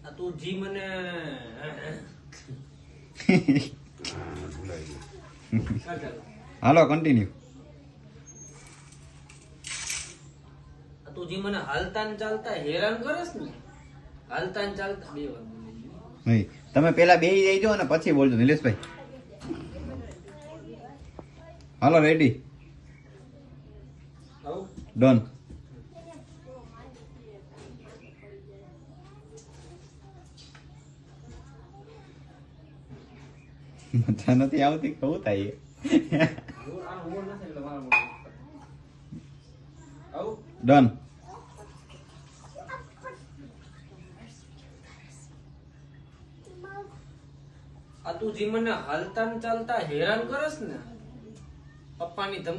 આ તું જી મને હાલો કન્ટિન્યુ. તું જી મને હાલતા ને ચાલતા હેરાન કરસ ને, હાલતા ને ચાલતા બે વાર બોલી. નહીં તમે પેલા બેહી જઈજો અને પછી બોલજો નિલેશભાઈ. હાલો રેડી આવું ડન. મજા નથી આવતી કહું થાય ડન. આ તું જી મને હાલતા ને ચાલતા હેરાન કરસ ને, પપ્પાની ધમ